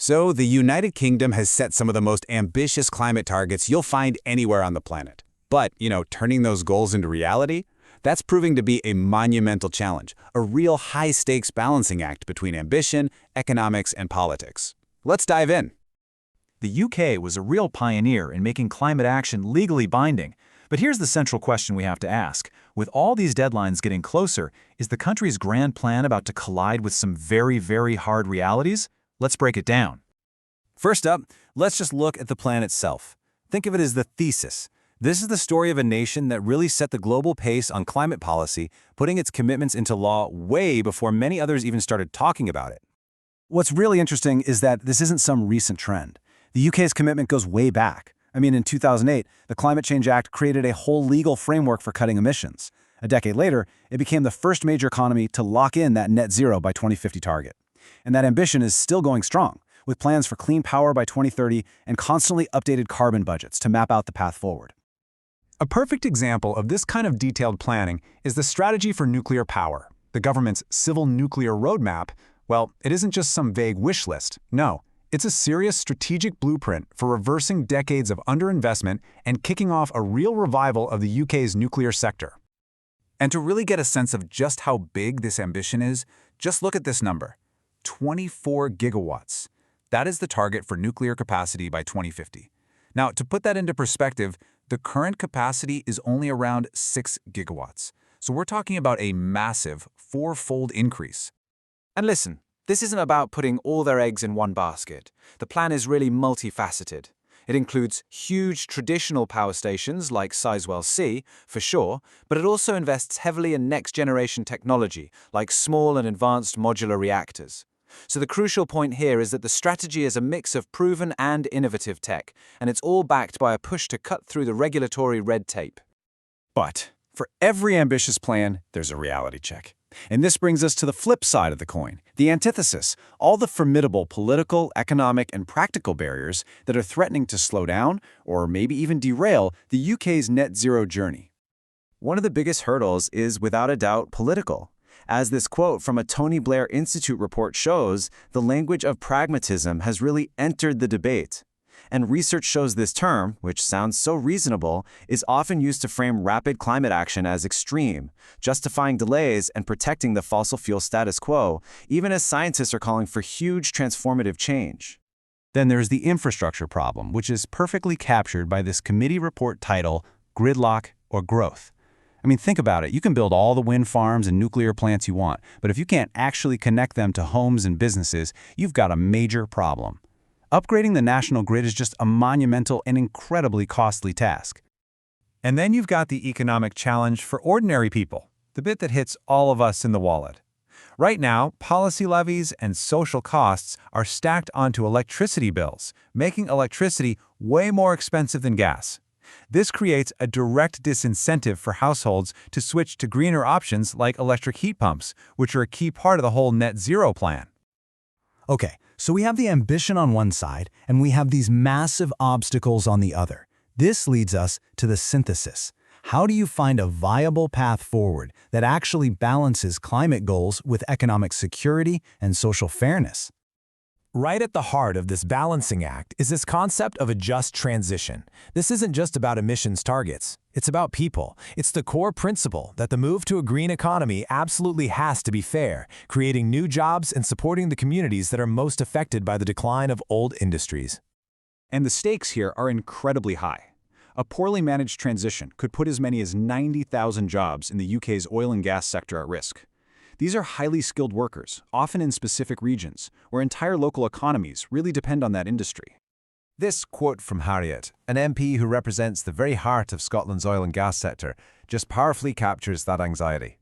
So the United Kingdom has set some of the most ambitious climate targets you'll find anywhere on the planet. But, turning those goals into reality, that's proving to be a monumental challenge, a real high-stakes balancing act between ambition, economics, and politics. Let's dive in. The UK was a real pioneer in making climate action legally binding. But here's the central question we have to ask. With all these deadlines getting closer, is the country's grand plan about to collide with some very, very hard realities? Let's break it down. First up, let's just look at the plan itself. Think of it as the thesis. This is the story of a nation that really set the global pace on climate policy, putting its commitments into law way before many others even started talking about it. What's really interesting is that this isn't some recent trend. The UK's commitment goes way back. In 2008, the Climate Change Act created a whole legal framework for cutting emissions. A decade later, it became the first major economy to lock in that net zero by 2050 target. And that ambition is still going strong, with plans for clean power by 2030 and constantly updated carbon budgets to map out the path forward. A perfect example of this kind of detailed planning is the Strategy for Nuclear Power. The government's Civil Nuclear Roadmap, well, it isn't just some vague wish list. No, it's a serious strategic blueprint for reversing decades of underinvestment and kicking off a real revival of the UK's nuclear sector. And to really get a sense of just how big this ambition is, just look at this number: 24 gigawatts. That is the target for nuclear capacity by 2050. Now, to put that into perspective, the current capacity is only around 6 gigawatts. So we're talking about a massive four-fold increase. And listen, this isn't about putting all their eggs in one basket. The plan is really multifaceted. It includes huge traditional power stations like Sizewell C, for sure, but it also invests heavily in next-generation technology like small and advanced modular reactors. So the crucial point here is that the strategy is a mix of proven and innovative tech, and it's all backed by a push to cut through the regulatory red tape. But for every ambitious plan, there's a reality check. And this brings us to the flip side of the coin, the antithesis, all the formidable political, economic, and practical barriers that are threatening to slow down or maybe even derail the UK's net zero journey. One of the biggest hurdles is, without a doubt, political. As this quote from a Tony Blair Institute report shows, the language of pragmatism has really entered the debate. And research shows this term, which sounds so reasonable, is often used to frame rapid climate action as extreme, justifying delays and protecting the fossil fuel status quo, even as scientists are calling for huge transformative change. Then there's the infrastructure problem, which is perfectly captured by this committee report title, Gridlock or Growth. Think about it. You can build all the wind farms and nuclear plants you want, but if you can't actually connect them to homes and businesses, you've got a major problem. Upgrading the national grid is just a monumental and incredibly costly task. And then you've got the economic challenge for ordinary people, the bit that hits all of us in the wallet. Right now, policy levies and social costs are stacked onto electricity bills, making electricity way more expensive than gas. This creates a direct disincentive for households to switch to greener options like electric heat pumps, which are a key part of the whole net zero plan. Okay, so we have the ambition on one side, and we have these massive obstacles on the other. This leads us to the synthesis. How do you find a viable path forward that actually balances climate goals with economic security and social fairness? Right at the heart of this balancing act is this concept of a just transition. This isn't just about emissions targets. It's about people. It's the core principle that the move to a green economy absolutely has to be fair, creating new jobs and supporting the communities that are most affected by the decline of old industries. And the stakes here are incredibly high. A poorly managed transition could put as many as 90,000 jobs in the UK's oil and gas sector at risk. These are highly skilled workers, often in specific regions, where entire local economies really depend on that industry. This quote from Harriet, an MP who represents the very heart of Scotland's oil and gas sector, just powerfully captures that anxiety.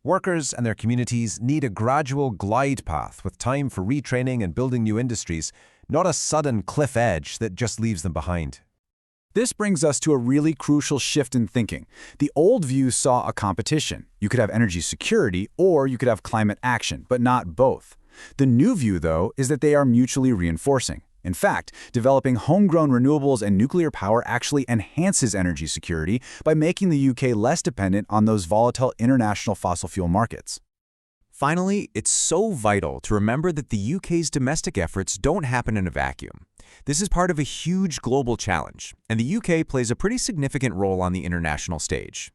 Workers and their communities need a gradual glide path with time for retraining and building new industries, not a sudden cliff edge that just leaves them behind. This brings us to a really crucial shift in thinking. The old view saw a competition. You could have energy security or you could have climate action, but not both. The new view, though, is that they are mutually reinforcing. In fact, developing homegrown renewables and nuclear power actually enhances energy security by making the UK less dependent on those volatile international fossil fuel markets. Finally, it's so vital to remember that the UK's domestic efforts don't happen in a vacuum. This is part of a huge global challenge, and the UK plays a pretty significant role on the international stage.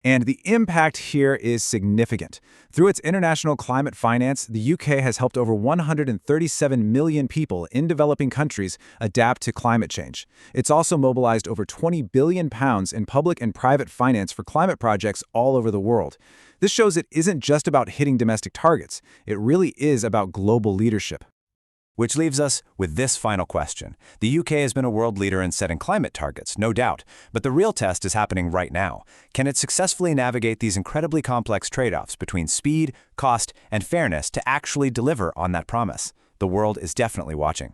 And the impact here is significant. Through its international climate finance, the UK has helped over 137 million people in developing countries adapt to climate change. It's also mobilized over £20 billion in public and private finance for climate projects all over the world. This shows it isn't just about hitting domestic targets. It really is about global leadership. Which leaves us with this final question. The UK has been a world leader in setting climate targets, no doubt, but the real test is happening right now. Can it successfully navigate these incredibly complex trade-offs between speed, cost, and fairness to actually deliver on that promise? The world is definitely watching.